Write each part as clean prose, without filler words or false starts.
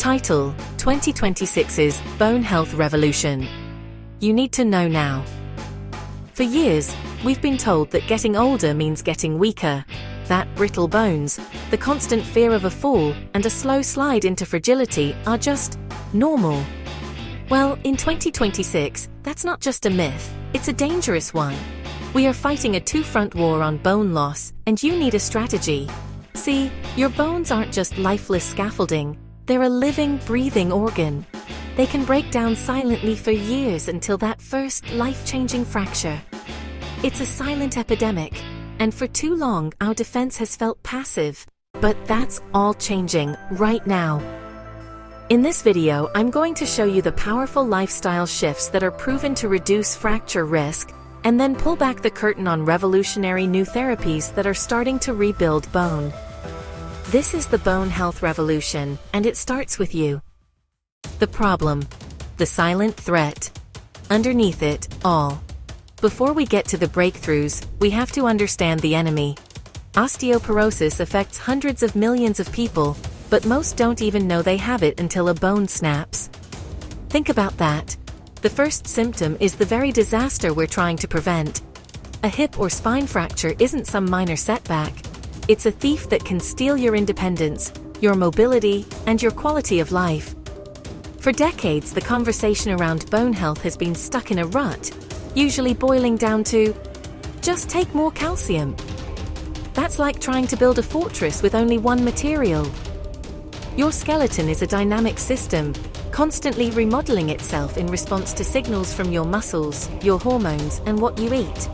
Title: 2026's Bone Health Revolution. You need to know now. For years, we've been told that getting older means getting weaker, that brittle bones, the constant fear of a fall, and a slow slide into fragility are just normal. Well, in 2026, that's not just a myth, it's a dangerous one. We are fighting a two-front war on bone loss, and you need a strategy. See, your bones aren't just lifeless scaffolding, they're a living, breathing organ. They can break down silently for years until that first life-changing fracture. It's a silent epidemic, and for too long our defense has felt passive. But that's all changing right now. In this video, I'm going to show you the powerful lifestyle shifts that are proven to reduce fracture risk, and then pull back the curtain on revolutionary new therapies that are starting to rebuild bone. This is the bone health revolution, and it starts with you. The problem. The silent threat. Underneath it all. Before we get to the breakthroughs, we have to understand the enemy. Osteoporosis affects hundreds of millions of people, but most don't even know they have it until a bone snaps. Think about that. The first symptom is the very disaster we're trying to prevent. A hip or spine fracture isn't some minor setback. It's a thief that can steal your independence, your mobility, and your quality of life. For decades, the conversation around bone health has been stuck in a rut, usually boiling down to, just take more calcium. That's like trying to build a fortress with only one material. Your skeleton is a dynamic system, constantly remodeling itself in response to signals from your muscles, your hormones, and what you eat.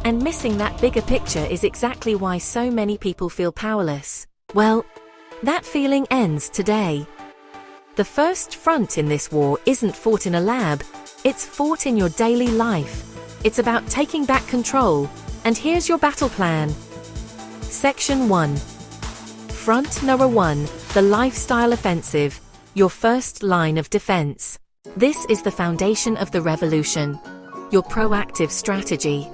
And missing that bigger picture is exactly why so many people feel powerless. Well, that feeling ends today. The first front in this war isn't fought in a lab, it's fought in your daily life. It's about taking back control, and here's your battle plan. Section 1. Front number 1, the lifestyle offensive, your first line of defense. This is the foundation of the revolution, your proactive strategy.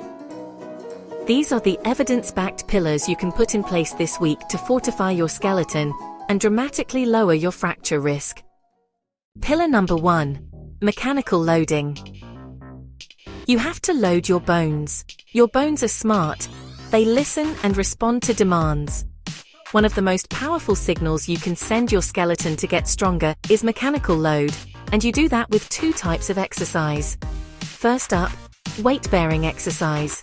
These are the evidence-backed pillars you can put in place this week to fortify your skeleton and dramatically lower your fracture risk. Pillar number 1, mechanical loading. You have to load your bones. Your bones are smart. They listen and respond to demands. One of the most powerful signals you can send your skeleton to get stronger is mechanical load, and you do that with two types of exercise. First up, weight-bearing exercise.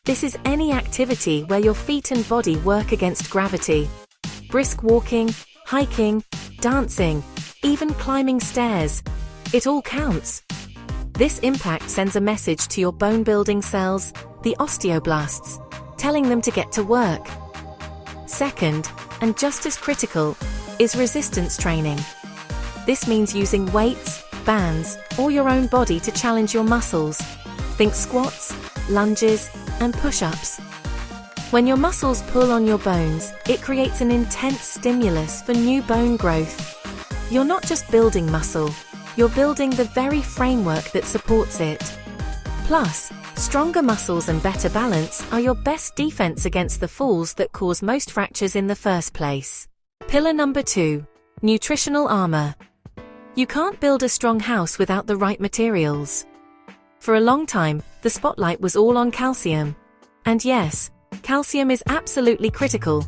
This is any activity where your feet and body work against gravity. Brisk walking, hiking, dancing, even climbing stairs. It all counts. This impact sends a message to your bone-building cells, the osteoblasts, telling them to get to work. Second, and just as critical, is resistance training. This means using weights, bands, or your own body to challenge your muscles. Think squats, lunges, and push-ups. When your muscles pull on your bones, it creates an intense stimulus for new bone growth. You're not just building muscle, you're building the very framework that supports it. Plus, stronger muscles and better balance are your best defense against the falls that cause most fractures in the first place. Pillar number 2, nutritional armor. You can't build a strong house without the right materials. For a long time, the spotlight was all on calcium. And yes, calcium is absolutely critical.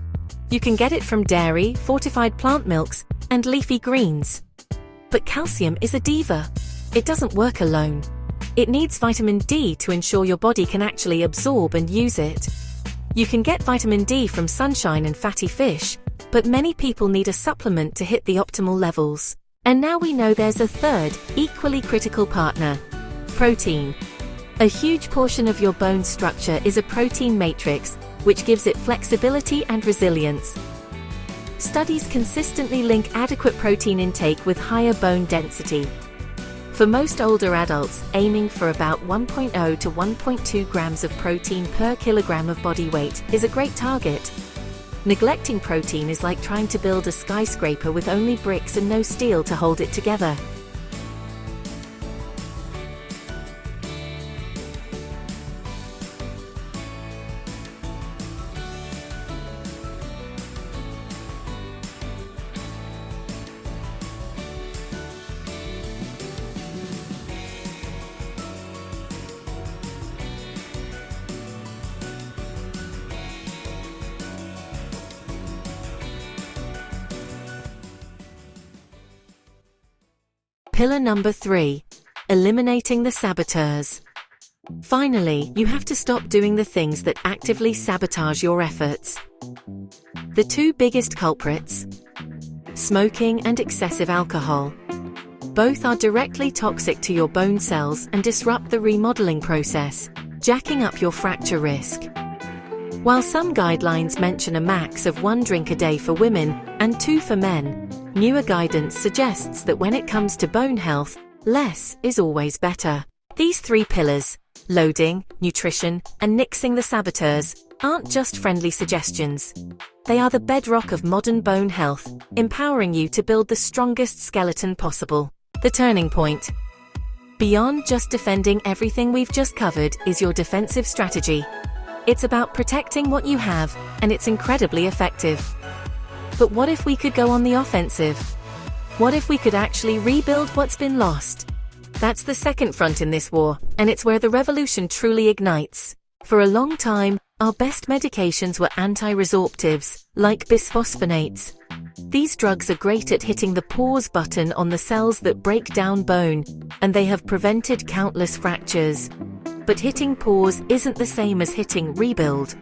You can get it from dairy, fortified plant milks, and leafy greens. But calcium is a diva. It doesn't work alone. It needs vitamin D to ensure your body can actually absorb and use it. You can get vitamin D from sunshine and fatty fish, but many people need a supplement to hit the optimal levels. And now we know there's a third, equally critical partner: protein. A huge portion of your bone structure is a protein matrix, which gives it flexibility and resilience. Studies consistently link adequate protein intake with higher bone density. For most older adults, aiming for about 1.0 to 1.2 grams of protein per kilogram of body weight is a great target. Neglecting protein is like trying to build a skyscraper with only bricks and no steel to hold it together. Pillar number 3. Eliminating the saboteurs. Finally, you have to stop doing the things that actively sabotage your efforts. The two biggest culprits: smoking and excessive alcohol. Both are directly toxic to your bone cells and disrupt the remodeling process, jacking up your fracture risk. While some guidelines mention a max of 1 drink a day for women and 2 for men, newer guidance suggests that when it comes to bone health, less is always better. These 3 pillars, loading, nutrition, and nixing the saboteurs, aren't just friendly suggestions. They are the bedrock of modern bone health, empowering you to build the strongest skeleton possible. The turning point. Beyond just defending everything we've just covered is your defensive strategy. It's about protecting what you have, and it's incredibly effective. But what if we could go on the offensive? What if we could actually rebuild what's been lost? That's the second front in this war, and it's where the revolution truly ignites. For a long time, our best medications were antiresorptives, like bisphosphonates. These drugs are great at hitting the pause button on the cells that break down bone, and they have prevented countless fractures. But hitting pause isn't the same as hitting rebuild.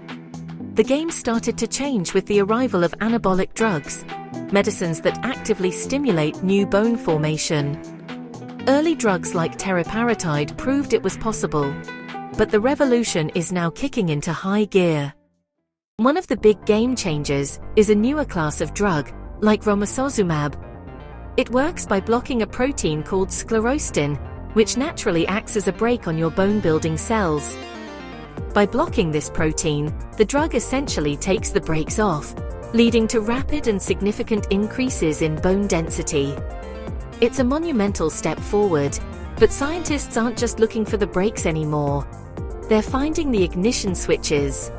The game started to change with the arrival of anabolic drugs, medicines that actively stimulate new bone formation. Early drugs like teriparatide proved it was possible, but the revolution is now kicking into high gear. One of the big game changers is a newer class of drug, like romosozumab. It works by blocking a protein called sclerostin, which naturally acts as a brake on your bone-building cells. By blocking this protein, the drug essentially takes the brakes off, leading to rapid and significant increases in bone density. It's a monumental step forward, but scientists aren't just looking for the brakes anymore. They're finding the ignition switches.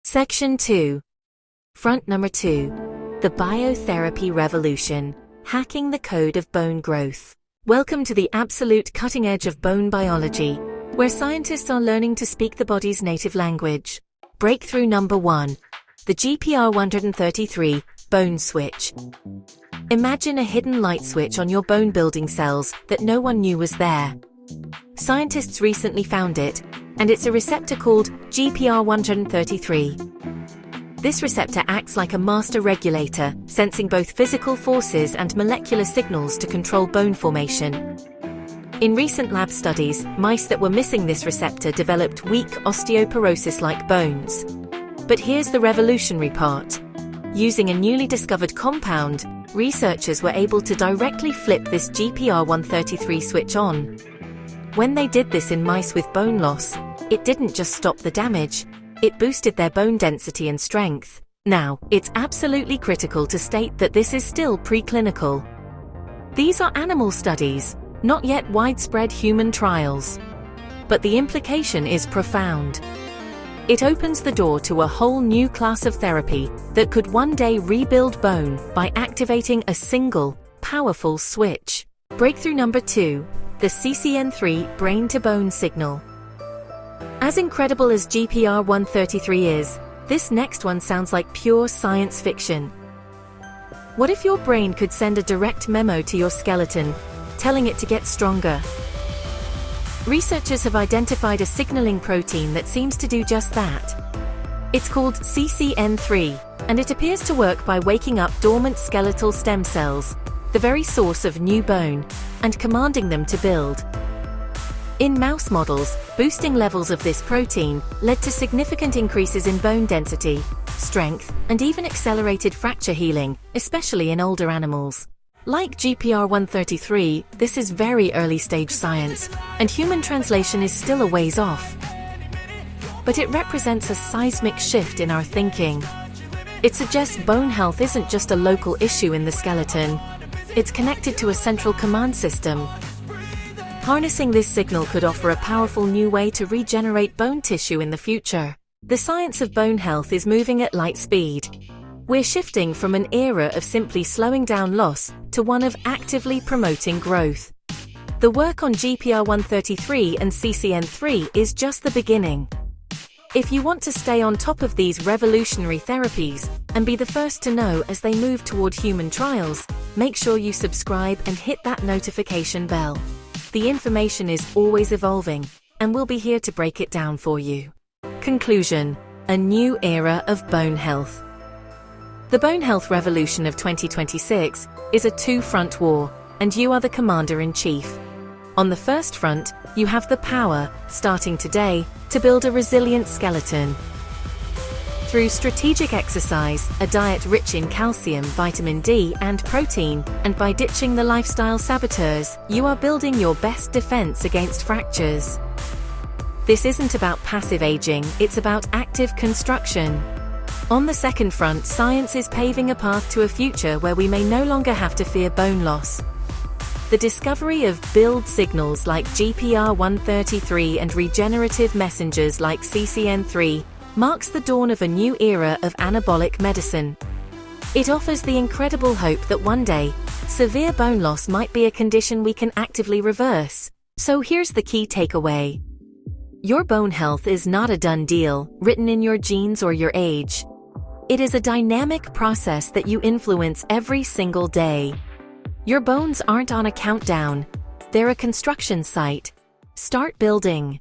Section 2. Front number 2. The Biotherapy Revolution. Hacking the Code of Bone Growth. Welcome to the absolute cutting edge of bone biology, where scientists are learning to speak the body's native language. Breakthrough number 1. The GPR133 bone switch. Imagine a hidden light switch on your bone-building cells that no one knew was there. Scientists recently found it, and it's a receptor called GPR133. This receptor acts like a master regulator, sensing both physical forces and molecular signals to control bone formation. In recent lab studies, mice that were missing this receptor developed weak osteoporosis-like bones. But here's the revolutionary part. Using a newly discovered compound, researchers were able to directly flip this GPR133 switch on. When they did this in mice with bone loss, it didn't just stop the damage, it boosted their bone density and strength. Now, it's absolutely critical to state that this is still preclinical. These are animal studies, not yet widespread human trials. But the implication is profound. It opens the door to a whole new class of therapy that could one day rebuild bone by activating a single, powerful switch. Breakthrough number 2. The CCN3 brain-to-bone signal. As incredible as GPR133 is, this next one sounds like pure science fiction. What if your brain could send a direct memo to your skeleton, telling it to get stronger? Researchers have identified a signaling protein that seems to do just that. It's called CCN3, and it appears to work by waking up dormant skeletal stem cells, the very source of new bone, and commanding them to build. In mouse models, boosting levels of this protein led to significant increases in bone density, strength, and even accelerated fracture healing, especially in older animals. Like GPR133, this is very early-stage science, and human translation is still a ways off. But it represents a seismic shift in our thinking. It suggests bone health isn't just a local issue in the skeleton. It's connected to a central command system. Harnessing this signal could offer a powerful new way to regenerate bone tissue in the future. The science of bone health is moving at light speed. We're shifting from an era of simply slowing down loss to one of actively promoting growth. The work on GPR133 and CCN3 is just the beginning. If you want to stay on top of these revolutionary therapies and be the first to know as they move toward human trials, make sure you subscribe and hit that notification bell. The information is always evolving, and we'll be here to break it down for you. Conclusion: a new era of bone health. The bone health revolution of 2026 is a two-front war, and you are the commander-in-chief. On the first front, you have the power, starting today, to build a resilient skeleton. Through strategic exercise, a diet rich in calcium, vitamin D, and protein, and by ditching the lifestyle saboteurs, you are building your best defense against fractures. This isn't about passive aging, it's about active construction. On the second front, science is paving a path to a future where we may no longer have to fear bone loss. The discovery of build signals like GPR133 and regenerative messengers like CCN3 marks the dawn of a new era of anabolic medicine. It offers the incredible hope that one day, severe bone loss might be a condition we can actively reverse. So here's the key takeaway. Your bone health is not a done deal, written in your genes or your age. It is a dynamic process that you influence every single day. Your bones aren't on a countdown, they're a construction site. Start building.